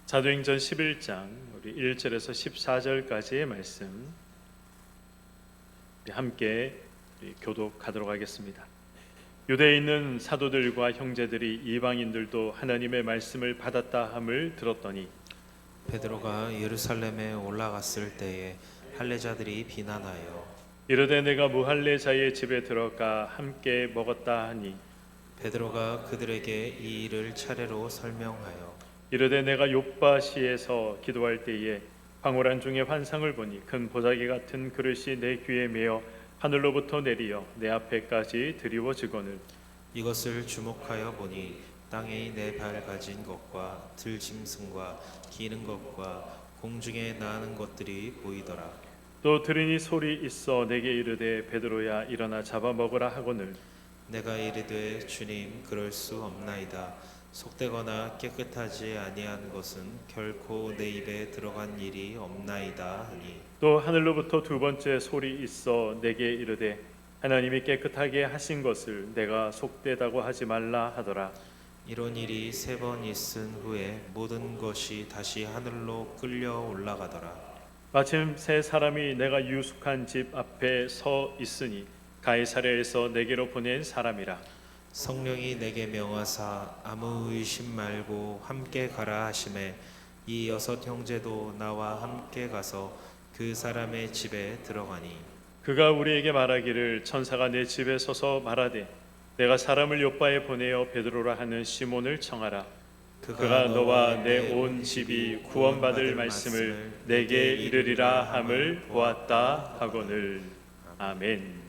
사도행전 11장 우리 1절에서 14절까지의 말씀 함께 교독하도록 하겠습니다. 유대에 있는 사도들과 형제들이 이방인들도 하나님의 말씀을 받았다 함을 들었더니 베드로가 예루살렘에 올라갔을 때에 할례자들이 비난하여 이르되 내가 무할례자의 집에 들어가 함께 먹었다 하니 베드로가 그들에게 이 일을 차례로 설명하여 이르되 내가 욥바시에서 기도할 때에 황홀한 중에 환상을 보니 큰 보자기 같은 그릇이 내 귀에 매어 하늘로부터 내리어 내 앞에까지 드리워지거늘 이것을 주목하여 보니 땅에 네 발 가진 것과 들짐승과 기는 것과 공중에 나는 것들이 보이더라. 또 들으니 소리 있어 내게 이르되 베드로야 일어나 잡아먹으라 하거늘 내가 이르되 주님 그럴 수 없나이다. 속되거나 깨끗하지 아니한 것은 결코 내 입에 들어간 일이 없나이다 하니 또 하늘로부터 두 번째 소리 있어 내게 이르되 하나님이 깨끗하게 하신 것을 내가 속되다고 하지 말라 하더라. 이런 일이 세 번 있은 후에 모든 것이 다시 하늘로 끌려 올라가더라. 마침 세 사람이 내가 유숙한 집 앞에 서 있으니 가이사랴에서 내게로 보낸 사람이라. 성령이 내게 명하사 아무 의심 말고 함께 가라 하심에 이 여섯 형제도 나와 함께 가서 그 사람의 집에 들어가니 그가 우리에게 말하기를 천사가 내 집에 서서 말하되 내가 사람을 요바에 보내어 베드로라 하는 시몬을 청하라. 그가 너와 내 온 집이 구원받을 말씀을 내게 이르리라 함을 보았다 하거늘. 아멘.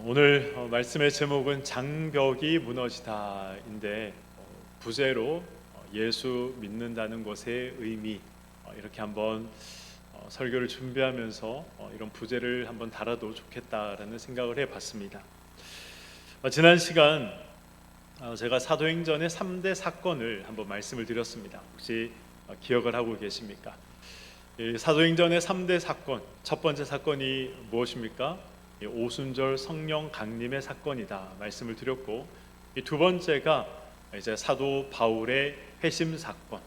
오늘 말씀의 제목은 장벽이 무너지다인데 부제로 예수 믿는다는 것의 의미 이렇게 한번 설교를 준비하면서 이런 부제를 한번 달아도 좋겠다라는 생각을 해봤습니다. 지난 시간 제가 사도행전의 3대 사건을 한번 말씀을 드렸습니다. 혹시 기억을 하고 계십니까? 사도행전의 3대 사건, 첫 번째 사건이 무엇입니까? 오순절 성령 강림의 사건이다 말씀을 드렸고, 이 두 번째가 이제 사도 바울의 회심 사건,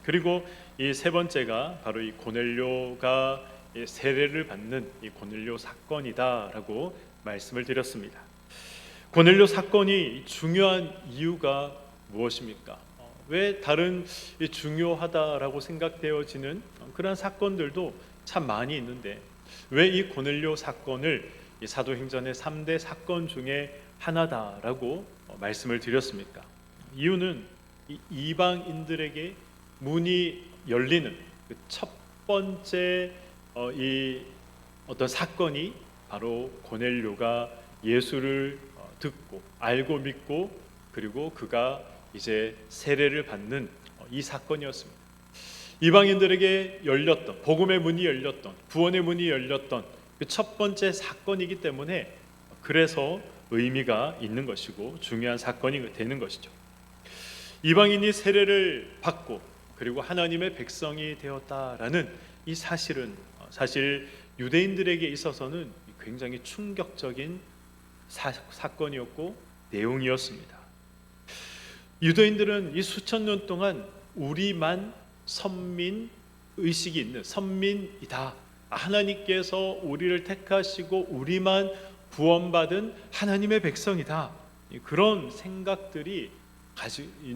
그리고 이 세 번째가 바로 이 고넬료가 세례를 받는 이 고넬료 사건이다라고 말씀을 드렸습니다. 고넬료 사건이 중요한 이유가 무엇입니까? 왜 다른 중요하다라고 생각되어지는 그런 사건들도 참 많이 있는데 왜 이 고넬료 사건을 이 사도행전의 3대 사건 중에 하나다라고 말씀을 드렸습니까? 이유는 이 이방인들에게 문이 열리는 그 첫 번째 이 어떤 사건이 바로 고넬료가 예수를 듣고 알고 믿고 그리고 그가 이제 세례를 받는 이 사건이었습니다. 이방인들에게 열렸던 복음의 문이 열렸던 구원의 문이 열렸던 그 첫 번째 사건이기 때문에 그래서 의미가 있는 것이고 중요한 사건이 되는 것이죠. 이방인이 세례를 받고 그리고 하나님의 백성이 되었다라는 이 사실은 사실 유대인들에게 있어서는 굉장히 충격적인 사건이었고 내용이었습니다. 유대인들은 이 수천 년 동안 우리만 선민 의식이 있는 선민이다. 하나님께서 우리를 택하시고 우리만 구원받은 하나님의 백성이다. 그런 생각들이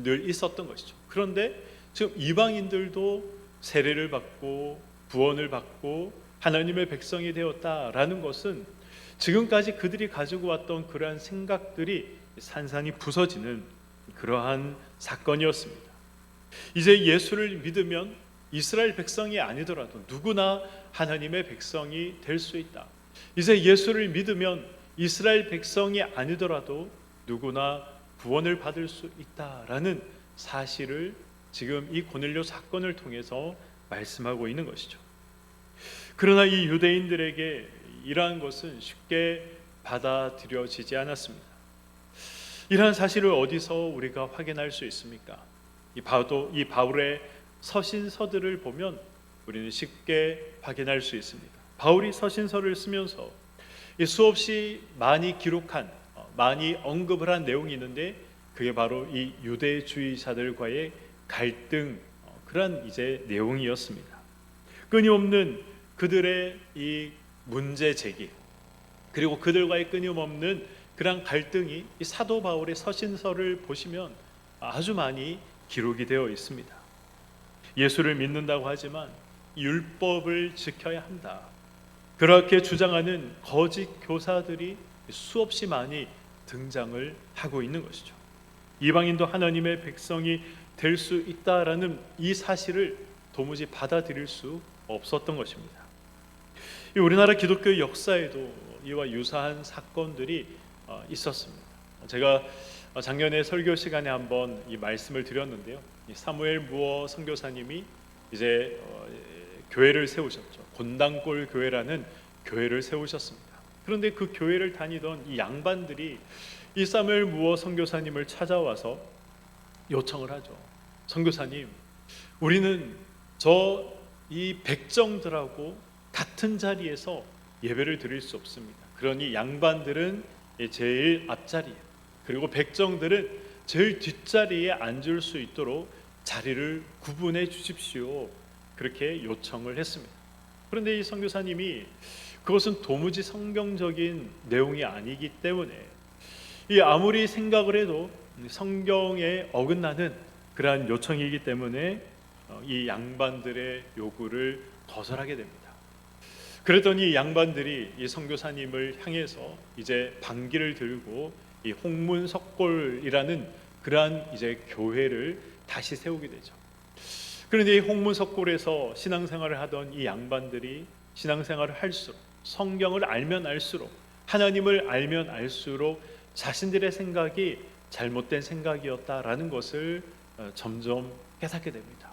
늘 있었던 것이죠. 그런데 지금 이방인들도 세례를 받고 구원을 받고 하나님의 백성이 되었다라는 것은 지금까지 그들이 가지고 왔던 그러한 생각들이 산산이 부서지는 그러한 사건이었습니다. 이제 예수를 믿으면 이스라엘 백성이 아니더라도 누구나 하나님의 백성이 될 수 있다. 이제 예수를 믿으면 이스라엘 백성이 아니더라도 누구나 구원을 받을 수 있다라는 사실을 지금 이 고넬료 사건을 통해서 말씀하고 있는 것이죠. 그러나 이 유대인들에게 이러한 것은 쉽게 받아들여지지 않았습니다. 이러한 사실을 어디서 우리가 확인할 수 있습니까? 이 바울의 서신서들을 보면 우리는 쉽게 확인할 수 있습니다. 바울이 서신서를 쓰면서 수없이 많이 기록한 많이 언급을 한 내용이 있는데 그게 바로 이 유대주의자들과의 갈등, 그런 이제 내용이었습니다. 끊임없는 그들의 이 문제 제기, 그리고 그들과의 끊임없는 그런 갈등이 이 사도 바울의 서신서를 보시면 아주 많이 기록이 되어 있습니다. 예수를 믿는다고 하지만 율법을 지켜야 한다, 그렇게 주장하는 거짓 교사들이 수없이 많이 등장을 하고 있는 것이죠. 이방인도 하나님의 백성이 될 수 있다라는 이 사실을 도무지 받아들일 수 없었던 것입니다. 이 우리나라 기독교 역사에도 이와 유사한 사건들이 있었습니다. 제가 작년에 설교 시간에 한번 이 말씀을 드렸는데요. 사무엘 무어 선교사님이 이제 교회를 세우셨죠. 곤당골 교회라는 교회를 세우셨습니다. 그런데 그 교회를 다니던 이 양반들이 이 사무엘 무어 선교사님을 찾아와서 요청을 하죠. 선교사님, 우리는 이 백정들하고 같은 자리에서 예배를 드릴 수 없습니다. 그러니 양반들은 제일 앞자리에, 그리고 백정들은 제일 뒷자리에 앉을 수 있도록 자리를 구분해 주십시오. 그렇게 요청을 했습니다. 그런데 이 선교사님이 그것은 도무지 성경적인 내용이 아니기 때문에 이 아무리 생각을 해도 성경에 어긋나는 그러한 요청이기 때문에 이 양반들의 요구를 거절하게 됩니다. 그랬더니 양반들이 이 선교사님을 향해서 이제 반기를 들고 이 홍문석골이라는 그러한 이제 교회를 다시 세우게 되죠. 그런데 이 홍문석골에서 신앙생활을 하던 이 양반들이 신앙생활을 할수록, 성경을 알면 알수록, 하나님을 알면 알수록 자신들의 생각이 잘못된 생각이었다라는 것을 점점 깨닫게 됩니다.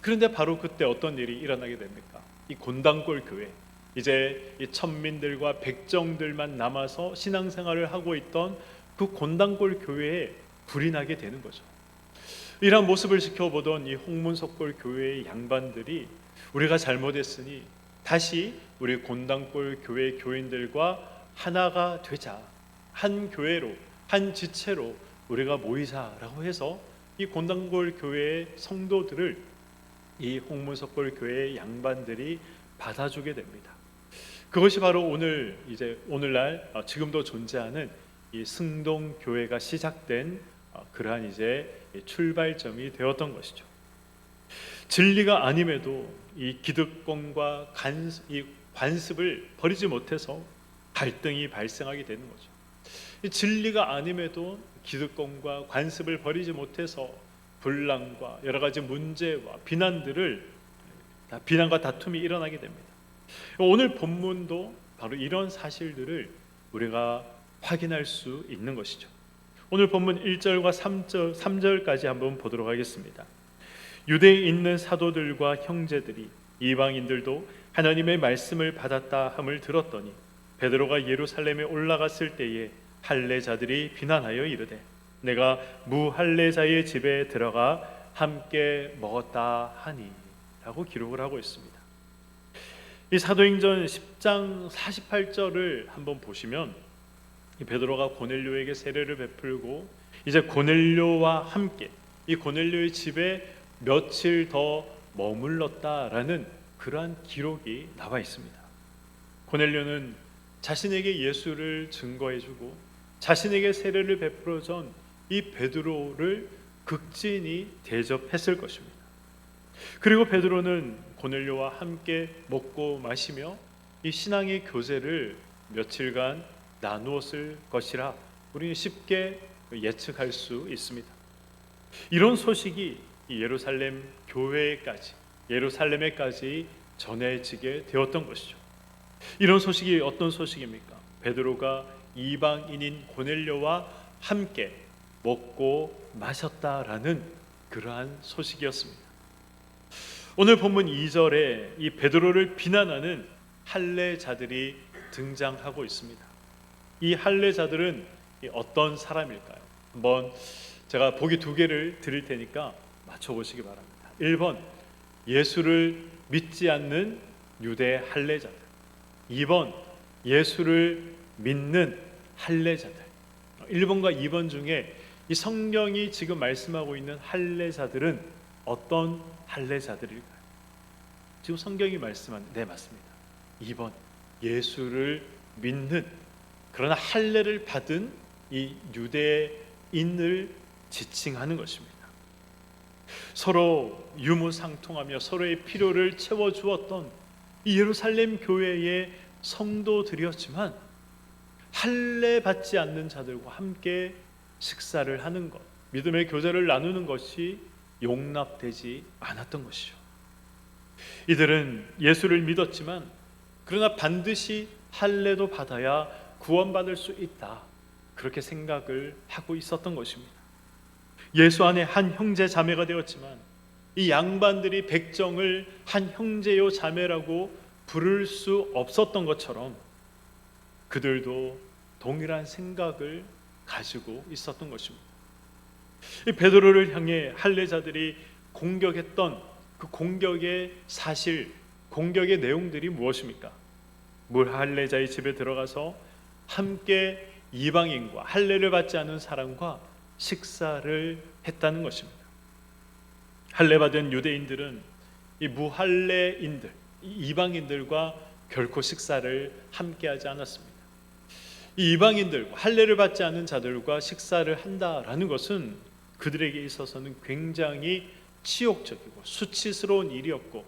그런데 바로 그때 어떤 일이 일어나게 됩니까? 이 곤당골 교회, 이제 이 천민들과 백정들만 남아서 신앙생활을 하고 있던 그 곤당골 교회에 불이 나게 되는 거죠. 이러한 모습을 지켜보던 이 홍문석골 교회의 양반들이 우리가 잘못했으니 다시 우리 곤당골 교회 교인들과 하나가 되자, 한 교회로, 한 지체로 우리가 모이자라고 해서 이 곤당골 교회의 성도들을 이 홍문석골 교회의 양반들이 받아주게 됩니다. 그것이 바로 오늘날 지금도 존재하는 이 승동 교회가 시작된 그러한 이제 출발점이 되었던 것이죠. 진리가 아님에도 이 기득권과 이 관습을 버리지 못해서 갈등이 발생하게 되는 거죠. 이 진리가 아님에도 기득권과 관습을 버리지 못해서 분란과 여러 가지 문제와 비난과 다툼이 일어나게 됩니다. 오늘 본문도 바로 이런 사실들을 우리가 확인할 수 있는 것이죠. 오늘 본문 1절과 3절까지 한번 보도록 하겠습니다. 유대에 있는 사도들과 형제들이 이방인들도 하나님의 말씀을 받았다 함을 들었더니 베드로가 예루살렘에 올라갔을 때에 할례자들이 비난하여 이르되 내가 무할례자의 집에 들어가 함께 먹었다 하니 라고 기록을 하고 있습니다. 이 사도행전 10장 48절을 한번 보시면 이 베드로가 고넬료에게 세례를 베풀고 이제 고넬료와 함께 이 고넬료의 집에 며칠 더 머물렀다라는 그러한 기록이 나와 있습니다. 고넬료는 자신에게 예수를 증거해주고 자신에게 세례를 베풀어준 이 베드로를 극진히 대접했을 것입니다. 그리고 베드로는 고넬료와 함께 먹고 마시며 이 신앙의 교제를 며칠간 나누었을 것이라 우리는 쉽게 예측할 수 있습니다. 이런 소식이 예루살렘 교회에까지, 예루살렘에까지 전해지게 되었던 것이죠. 이런 소식이 어떤 소식입니까? 베드로가 이방인인 고넬료와 함께 먹고 마셨다라는 그러한 소식이었습니다. 오늘 본문 2절에 이 베드로를 비난하는 할례자들이 등장하고 있습니다. 이 할례자들은 어떤 사람일까요? 한번 제가 보기 두 개를 드릴 테니까 맞춰보시기 바랍니다. 1번 예수를 믿지 않는 유대 할례자들, 2번 예수를 믿는 할례자들. 1번과 2번 중에 이 성경이 지금 말씀하고 있는 할례자들은 어떤 할례자들일까요? 지금 성경이 말씀하는, 네, 맞습니다. 2번, 예수를 믿는, 그러나 할례를 받은 이 유대인을 지칭하는 것입니다. 서로 유무상통하며 서로의 필요를 채워주었던 이 예루살렘 교회의 성도들이었지만, 할례 받지 않는 자들과 함께 식사를 하는 것, 믿음의 교제를 나누는 것이 용납되지 않았던 것이죠. 이들은 예수를 믿었지만 그러나 반드시 할례도 받아야 구원받을 수 있다, 그렇게 생각을 하고 있었던 것입니다. 예수 안에 한 형제 자매가 되었지만 이 양반들이 백정을 한 형제요 자매라고 부를 수 없었던 것처럼 그들도 동일한 생각을 가지고 있었던 것입니다. 이 베드로를 향해 할례자들이 공격했던 그 공격의 사실, 공격의 내용들이 무엇입니까? 할례자의 집에 들어가서 함께 이방인과 할례를 받지 않은 사람과 식사를 했다는 것입니다. 할례 받은 유대인들은 이 무할례인들, 이방인들과 결코 식사를 함께하지 않았습니다. 이 이방인들과 할례를 받지 않은 자들과 식사를 한다라는 것은 그들에게 있어서는 굉장히 치욕적이고 수치스러운 일이었고,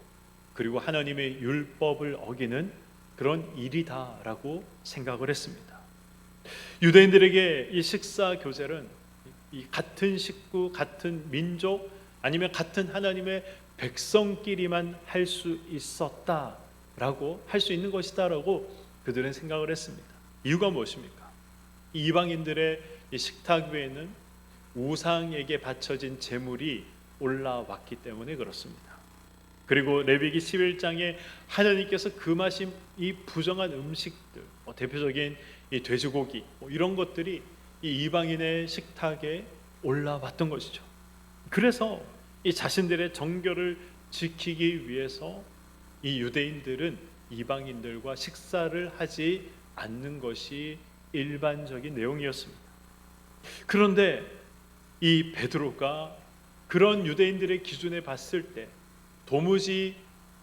그리고 하나님의 율법을 어기는 그런 일이다라고 생각을 했습니다. 유대인들에게 이 식사 교제는 이 같은 식구, 같은 민족, 아니면 같은 하나님의 백성끼리만 할 수 있었다라고, 할 수 있는 것이다라고 그들은 생각을 했습니다. 이유가 무엇입니까? 이 이방인들의 이 식탁 위에는 우상에게 바쳐진 제물이 올라왔기 때문에 그렇습니다. 그리고 레위기 11장에 하나님께서 금하신 이 부정한 음식들, 대표적인 이 돼지고기, 이런 것들이 이 이방인의 식탁에 올라왔던 것이죠. 그래서 이 자신들의 정결을 지키기 위해서 이 유대인들은 이방인들과 식사를 하지 않는 것이 일반적인 내용이었습니다. 그런데 이 베드로가 그런 유대인들의 기준에 봤을 때 도무지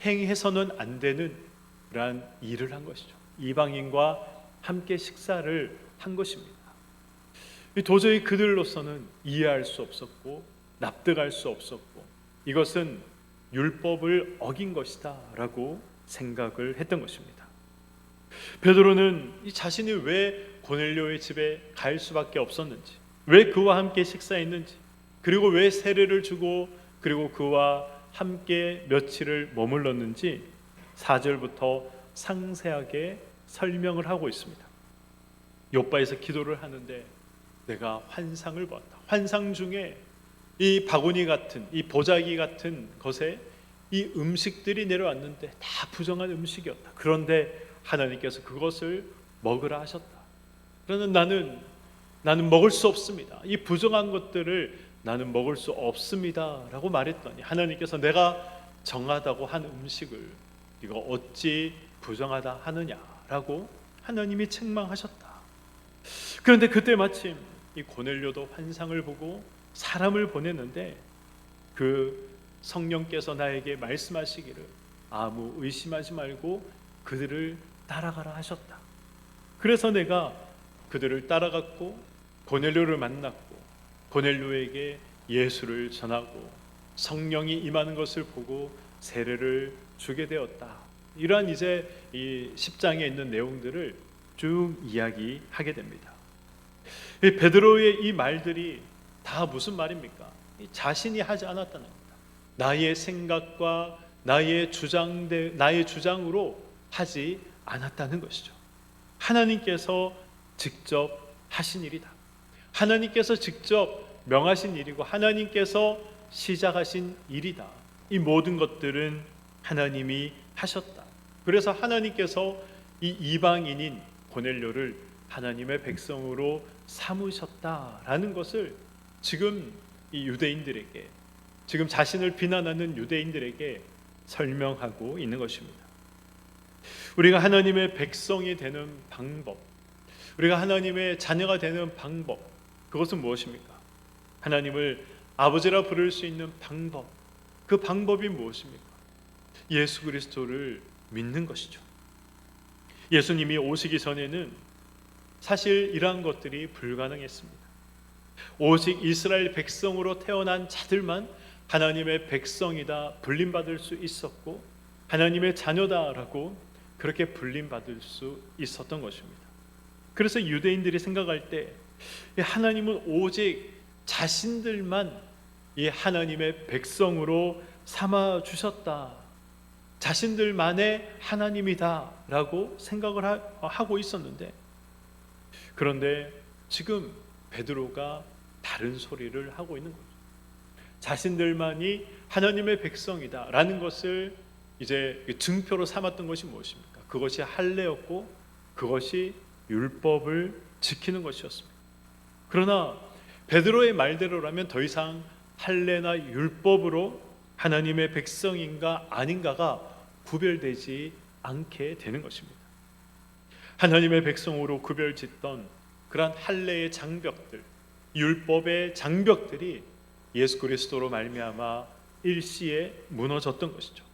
행해서는 안 되는 그러한 일을 한 것이죠. 이방인과 함께 식사를 한 것입니다. 도저히 그들로서는 이해할 수 없었고 납득할 수 없었고, 이것은 율법을 어긴 것이다 라고 생각을 했던 것입니다. 베드로는 이 자신이 왜 고넬료의 집에 갈 수밖에 없었는지, 왜 그와 함께 식사했는지, 그리고 왜 세례를 주고 그리고 그와 함께 며칠을 머물렀는지 4절부터 상세하게 설명을 하고 있습니다. 욥바에서 기도를 하는데 내가 환상을 보았다. 환상 중에 이 바구니 같은, 이 보자기 같은 것에 이 음식들이 내려왔는데 다 부정한 음식이었다. 그런데 하나님께서 그것을 먹으라 하셨다. 그러나 나는 먹을 수 없습니다. 이 부정한 것들을 나는 먹을 수 없습니다 라고 말했더니 하나님께서 내가 정하다고 한 음식을 네가 어찌 부정하다 하느냐라고 하나님이 책망하셨다. 그런데 그때 마침 이 고넬료도 환상을 보고 사람을 보냈는데 그 성령께서 나에게 말씀하시기를 아무 의심하지 말고 그들을 따라가라 하셨다. 그래서 내가 그들을 따라갔고 고넬료를 만났고 고넬료에게 예수를 전하고 성령이 임하는 것을 보고 세례를 주게 되었다. 이러한 이제 이 10장에 있는 내용들을 쭉 이야기하게 됩니다. 이 베드로의 이 말들이 다 무슨 말입니까? 자신이 하지 않았다는 겁니다. 나의 생각과 나의 주장으로 하지 않았다는 것이죠. 하나님께서 직접 하신 일이다. 하나님께서 직접 명하신 일이고 하나님께서 시작하신 일이다. 이 모든 것들은 하나님이 하셨다. 그래서 하나님께서 이 이방인인 고넬료를 하나님의 백성으로 삼으셨다라는 것을 지금 이 유대인들에게, 지금 자신을 비난하는 유대인들에게 설명하고 있는 것입니다. 우리가 하나님의 백성이 되는 방법, 우리가 하나님의 자녀가 되는 방법, 그것은 무엇입니까? 하나님을 아버지라 부를 수 있는 방법, 그 방법이 무엇입니까? 예수 그리스도를 믿는 것이죠. 예수님이 오시기 전에는 사실 이러한 것들이 불가능했습니다. 오직 이스라엘 백성으로 태어난 자들만 하나님의 백성이다 불림받을 수 있었고 하나님의 자녀다라고 그렇게 불림받을 수 있었던 것입니다. 그래서 유대인들이 생각할 때 하나님은 오직 자신들만 이 하나님의 백성으로 삼아 주셨다, 자신들만의 하나님이다 라고 생각을 하고 있었는데, 그런데 지금 베드로가 다른 소리를 하고 있는 거죠. 자신들만이 하나님의 백성이다 라는 것을 이제 증표로 삼았던 것이 무엇입니까? 그것이 할례였고 그것이 율법을 지키는 것이었습니다. 그러나 베드로의 말대로라면 더 이상 할례나 율법으로 하나님의 백성인가 아닌가가 구별되지 않게 되는 것입니다. 하나님의 백성으로 구별짓던 그러한 할례의 장벽들, 율법의 장벽들이 예수 그리스도로 말미암아 일시에 무너졌던 것이죠.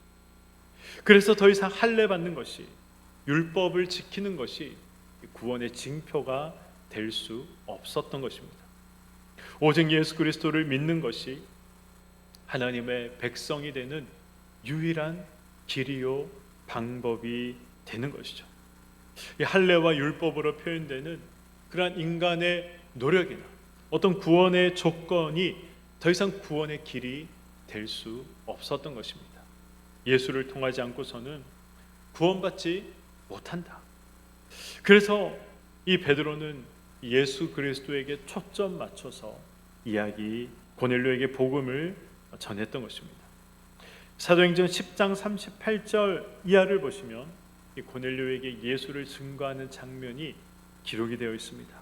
그래서 더 이상 할례 받는 것이, 율법을 지키는 것이 구원의 징표가 될 수 없었던 것입니다. 오직 예수 그리스도를 믿는 것이 하나님의 백성이 되는 유일한 길이요 방법이 되는 것이죠. 이 할례와 율법으로 표현되는 그러한 인간의 노력이나 어떤 구원의 조건이 더 이상 구원의 길이 될 수 없었던 것입니다. 예수를 통하지 않고서는 구원받지 못한다. 그래서 이 베드로는 예수 그리스도에게 초점 맞춰서 고넬료에게 복음을 전했던 것입니다. 사도행전 10장 38절 이하를 보시면 이 고넬료에게 예수를 증거하는 장면이 기록이 되어 있습니다.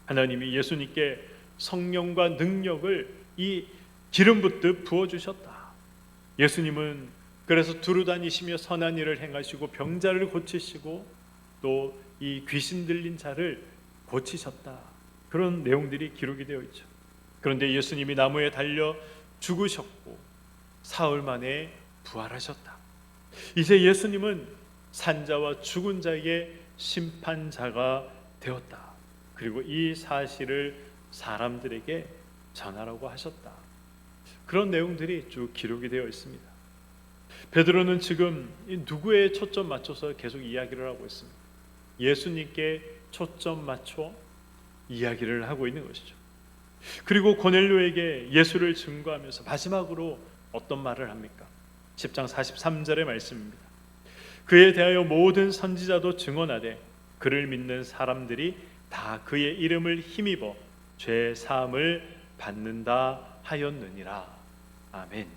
하나님이 예수님께 성령과 능력을 이 기름 붓듯 부어주셨다. 예수님은 그래서 두루 다니시며 선한 일을 행하시고 병자를 고치시고 또 이 귀신 들린 자를 고치셨다. 그런 내용들이 기록이 되어 있죠. 그런데 예수님이 나무에 달려 죽으셨고 사흘 만에 부활하셨다. 이제 예수님은 산자와 죽은 자의 심판자가 되었다. 그리고 이 사실을 사람들에게 전하라고 하셨다. 그런 내용들이 쭉 기록이 되어 있습니다. 베드로는 지금 누구에 초점 맞춰서 계속 이야기를 하고 있습니다. 예수님께 초점 맞춰 이야기를 하고 있는 것이죠. 그리고 고넬료에게 예수를 증거하면서 마지막으로 어떤 말을 합니까? 10장 43절의 말씀입니다. 그에 대하여 모든 선지자도 증언하되 그를 믿는 사람들이 다 그의 이름을 힘입어 죄 사함을 받는다 하였느니라. 아멘.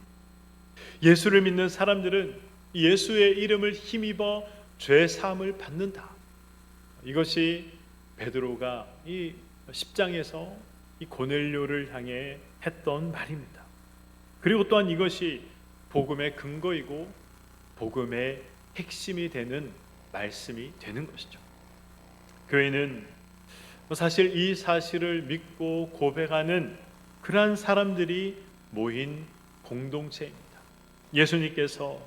예수를 믿는 사람들은 예수의 이름을 힘입어 죄 사함을 받는다. 이것이 베드로가 이 10장에서 이 고넬료를 향해 했던 말입니다. 그리고 또한 이것이 복음의 근거이고 복음의 핵심이 되는 말씀이 되는 것이죠. 교회는 사실 이 사실을 믿고 고백하는 그러한 사람들이 모인 공동체입니다. 예수님께서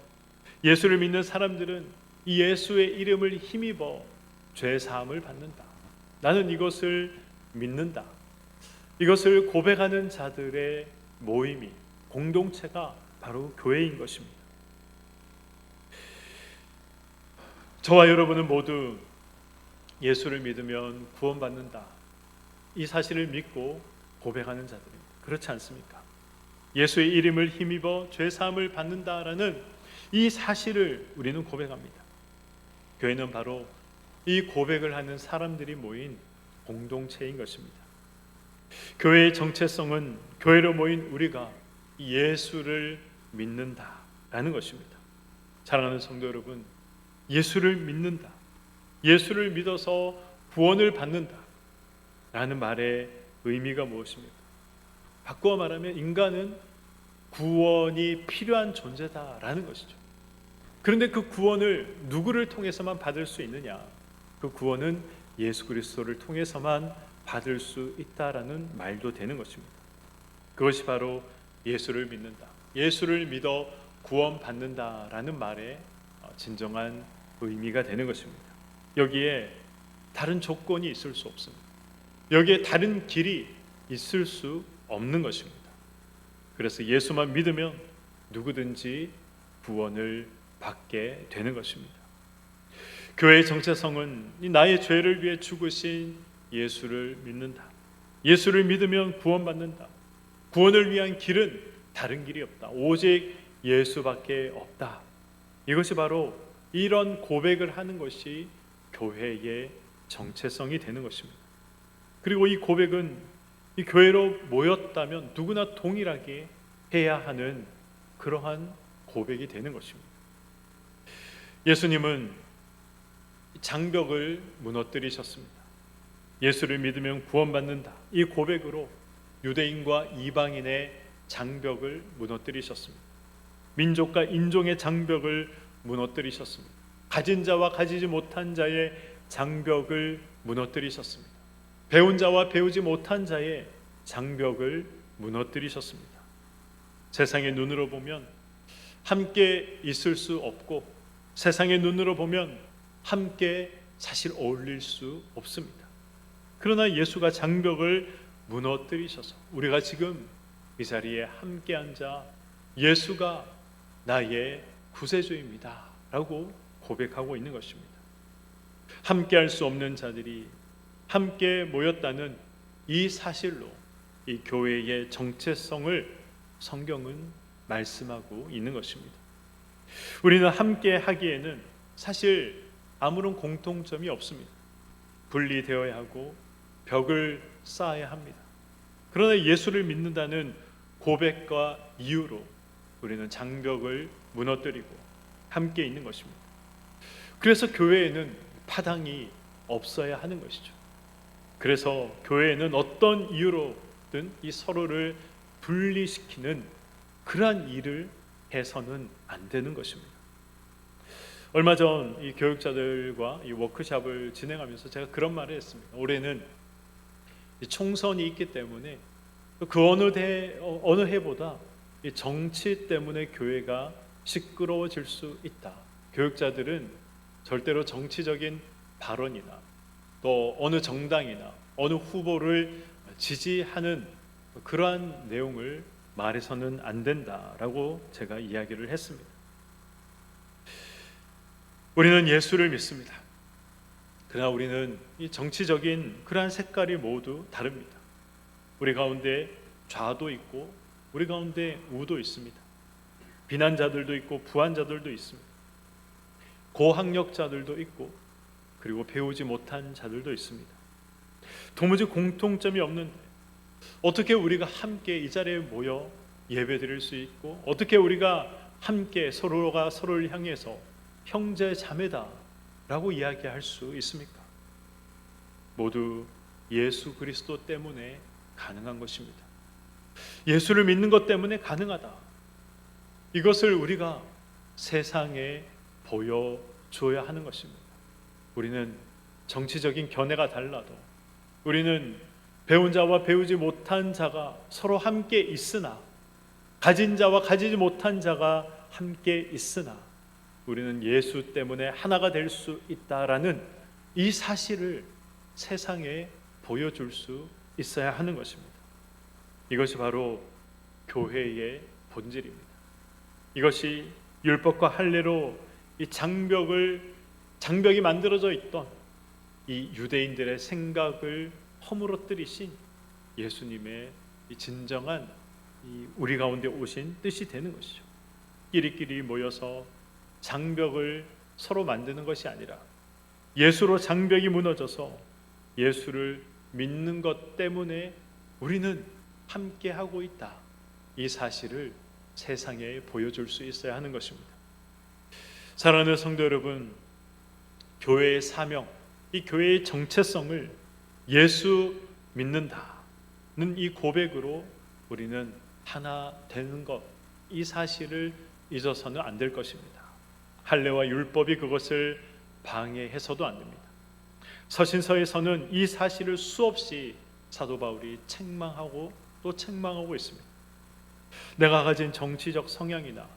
예수를 믿는 사람들은 이 예수의 이름을 힘입어 죄 사함을 받는다. 나는 이것을 믿는다. 이것을 고백하는 자들의 모임이, 공동체가 바로 교회인 것입니다. 저와 여러분은 모두 예수를 믿으면 구원받는다. 이 사실을 믿고 고백하는 자들입니다. 그렇지 않습니까? 예수의 이름을 힘입어 죄 사함을 받는다라는 이 사실을 우리는 고백합니다. 교회는 바로 이 고백을 하는 사람들이 모인 공동체인 것입니다. 교회의 정체성은 교회로 모인 우리가 예수를 믿는다라는 것입니다. 사랑하는 성도 여러분, 예수를 믿는다, 예수를 믿어서 구원을 받는다 라는 말의 의미가 무엇입니까? 바꾸어 말하면 인간은 구원이 필요한 존재다라는 것이죠. 그런데 그 구원을 누구를 통해서만 받을 수 있느냐? 그 구원은 예수 그리스도를 통해서만 받을 수 있다라는 말도 되는 것입니다. 그것이 바로 예수를 믿는다, 예수를 믿어 구원받는다라는 말의 진정한 의미가 되는 것입니다. 여기에 다른 조건이 있을 수 없습니다. 여기에 다른 길이 있을 수 없는 것입니다. 그래서 예수만 믿으면 누구든지 구원을 받게 되는 것입니다. 교회의 정체성은 나의 죄를 위해 죽으신 예수를 믿는다. 예수를 믿으면 구원받는다. 구원을 위한 길은 다른 길이 없다. 오직 예수밖에 없다. 이것이 바로 이런 고백을 하는 것이 교회의 정체성이 되는 것입니다. 그리고 이 고백은 이 교회로 모였다면 누구나 동일하게 해야 하는 그러한 고백이 되는 것입니다. 예수님은 장벽을 무너뜨리셨습니다. 예수를 믿으면 구원받는다. 이 고백으로 유대인과 이방인의 장벽을 무너뜨리셨습니다. 민족과 인종의 장벽을 무너뜨리셨습니다. 가진 자와 가지지 못한 자의 장벽을 무너뜨리셨습니다. 배운 자와 배우지 못한 자의 장벽을 무너뜨리셨습니다. 세상의 눈으로 보면 함께 있을 수 없고, 세상의 눈으로 보면 함께 사실 어울릴 수 없습니다. 그러나 예수가 장벽을 무너뜨리셔서 우리가 지금 이 자리에 함께 앉아 예수가 나의 구세주입니다 라고 고백하고 있는 것입니다. 함께 할 수 없는 자들이 함께 모였다는 이 사실로 이 교회의 정체성을 성경은 말씀하고 있는 것입니다. 우리는 함께 하기에는 사실 아무런 공통점이 없습니다. 분리되어야 하고 벽을 쌓아야 합니다. 그러나 예수를 믿는다는 고백과 이유로 우리는 장벽을 무너뜨리고 함께 있는 것입니다. 그래서 교회에는 파당이 없어야 하는 것이죠. 그래서 교회에는 어떤 이유로든 이 서로를 분리시키는 그러한 일을 해서는 안 되는 것입니다. 얼마 전 이 교육자들과 이 워크숍을 진행하면서 제가 그런 말을 했습니다. 올해는 이 총선이 있기 때문에 그 어느 해보다 이 정치 때문에 교회가 시끄러워질 수 있다. 교육자들은 절대로 정치적인 발언이나 또 어느 정당이나 어느 후보를 지지하는 그러한 내용을 말해서는 안 된다라고 제가 이야기를 했습니다. 우리는 예수를 믿습니다. 그러나 우리는 이 정치적인 그러한 색깔이 모두 다릅니다. 우리 가운데 좌도 있고 우리 가운데 우도 있습니다. 비난자들도 있고 부한자들도 있습니다. 고학력자들도 있고 그리고 배우지 못한 자들도 있습니다. 도무지 공통점이 없는데 어떻게 우리가 함께 이 자리에 모여 예배드릴 수 있고 어떻게 우리가 함께 서로가 서로를 향해서 형제 자매다 라고 이야기할 수 있습니까? 모두 예수 그리스도 때문에 가능한 것입니다. 예수를 믿는 것 때문에 가능하다. 이것을 우리가 세상에 보여줘야 하는 것입니다. 우리는 정치적인 견해가 달라도 우리는 배운 자와 배우지 못한 자가 서로 함께 있으나 가진 자와 가지지 못한 자가 함께 있으나 우리는 예수 때문에 하나가 될 수 있다라는 이 사실을 세상에 보여줄 수 있어야 하는 것입니다. 이것이 바로 교회의 본질입니다. 이것이 율법과 할례로 이 장벽이 만들어져 있던 이 유대인들의 생각을 허물어뜨리신 예수님의 이 진정한 이 우리 가운데 오신 뜻이 되는 것이죠. 끼리끼리 모여서 장벽을 서로 만드는 것이 아니라 예수로 장벽이 무너져서 예수를 믿는 것 때문에 우리는 함께하고 있다. 이 사실을 세상에 보여줄 수 있어야 하는 것입니다. 사랑하는 성도 여러분, 교회의 사명, 이 교회의 정체성을 예수 믿는다는 이 고백으로 우리는 하나 되는 것, 이 사실을 잊어서는 안 될 것입니다. 할례와 율법이 그것을 방해해서도 안 됩니다. 서신서에서는 이 사실을 수없이 사도 바울이 책망하고 또 책망하고 있습니다. 내가 가진 정치적 성향이나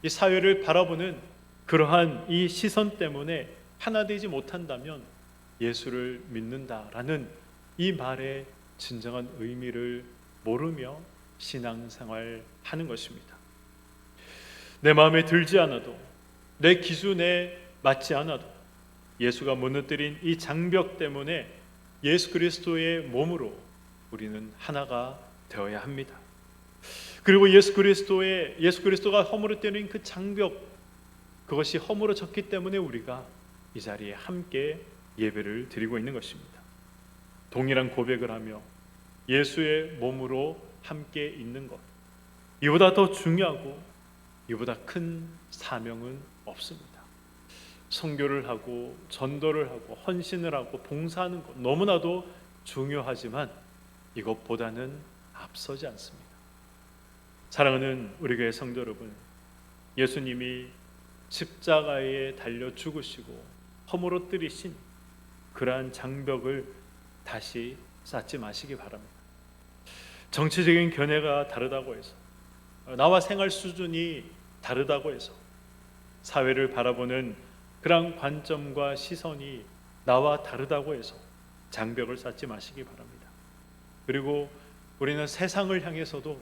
이 사회를 바라보는 그러한 이 시선 때문에 하나 되지 못한다면 예수를 믿는다라는 이 말의 진정한 의미를 모르며 신앙생활 하는 것입니다. 내 마음에 들지 않아도, 내 기준에 맞지 않아도 예수가 무너뜨린 이 장벽 때문에 예수 그리스도의 몸으로 우리는 하나가 되어야 합니다. 그리고 예수 그리스도가 허물어뜨린 그 장벽, 그것이 허물어졌기 때문에 우리가 이 자리에 함께 예배를 드리고 있는 것입니다. 동일한 고백을 하며 예수의 몸으로 함께 있는 것, 이보다 더 중요하고 이보다 큰 사명은 없습니다. 선교를 하고 전도를 하고 헌신을 하고 봉사하는 것 너무나도 중요하지만 이것보다는 앞서지 않습니다. 사랑하는 우리 교회 성도 여러분, 예수님이 십자가에 달려 죽으시고 허물어뜨리신 그러한 장벽을 다시 쌓지 마시기 바랍니다. 정치적인 견해가 다르다고 해서, 나와 생활 수준이 다르다고 해서, 사회를 바라보는 그런 관점과 시선이 나와 다르다고 해서 장벽을 쌓지 마시기 바랍니다. 그리고 우리는 세상을 향해서도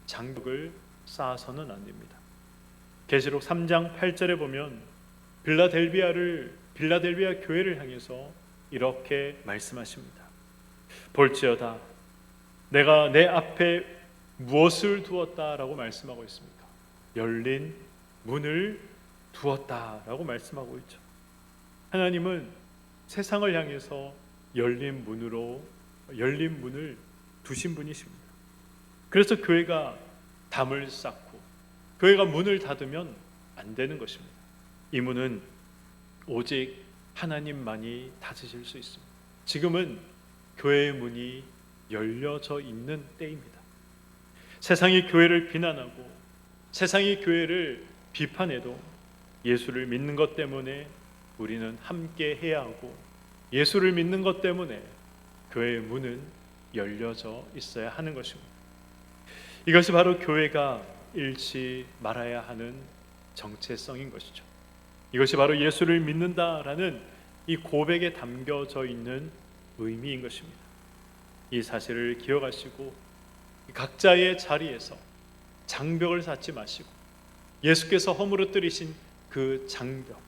장벽을 쌓아서는 안 됩니다. 계시록 3장 8절에 보면 빌라델비아 교회를 향해서 이렇게 말씀하십니다. 볼지어다 내가 내 앞에 무엇을 두었다라고 말씀하고 있습니까? 열린 문을 두었다라고 말씀하고 있죠. 하나님은 세상을 향해서 열린 문을 두신 분이십니다. 그래서 교회가 담을 쌓고 교회가 문을 닫으면 안 되는 것입니다. 이 문은 오직 하나님만이 닫으실 수 있습니다. 지금은 교회의 문이 열려져 있는 때입니다. 세상이 교회를 비난하고 세상이 교회를 비판해도 예수를 믿는 것 때문에 우리는 함께 해야 하고, 예수를 믿는 것 때문에 교회의 문은 열려져 있어야 하는 것입니다. 이것이 바로 교회가 잃지 말아야 하는 정체성인 것이죠. 이것이 바로 예수를 믿는다라는 이 고백에 담겨져 있는 의미인 것입니다. 이 사실을 기억하시고 각자의 자리에서 장벽을 쌓지 마시고 예수께서 허물어뜨리신 그 장벽,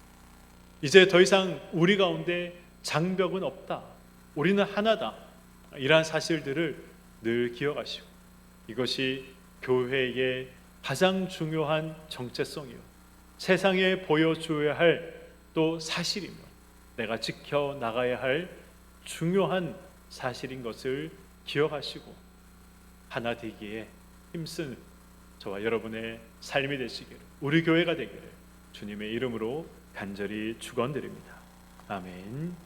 이제 더 이상 우리 가운데 장벽은 없다, 우리는 하나다, 이러한 사실들을 늘 기억하시고 이것이 교회의 가장 중요한 정체성이요 세상에 보여줘야 할 또 사실이며 내가 지켜나가야 할 중요한 사실인 것을 기억하시고 하나 되기에 힘쓰는 저와 여러분의 삶이 되시기를, 우리 교회가 되기를 주님의 이름으로 간절히 축원드립니다. 아멘.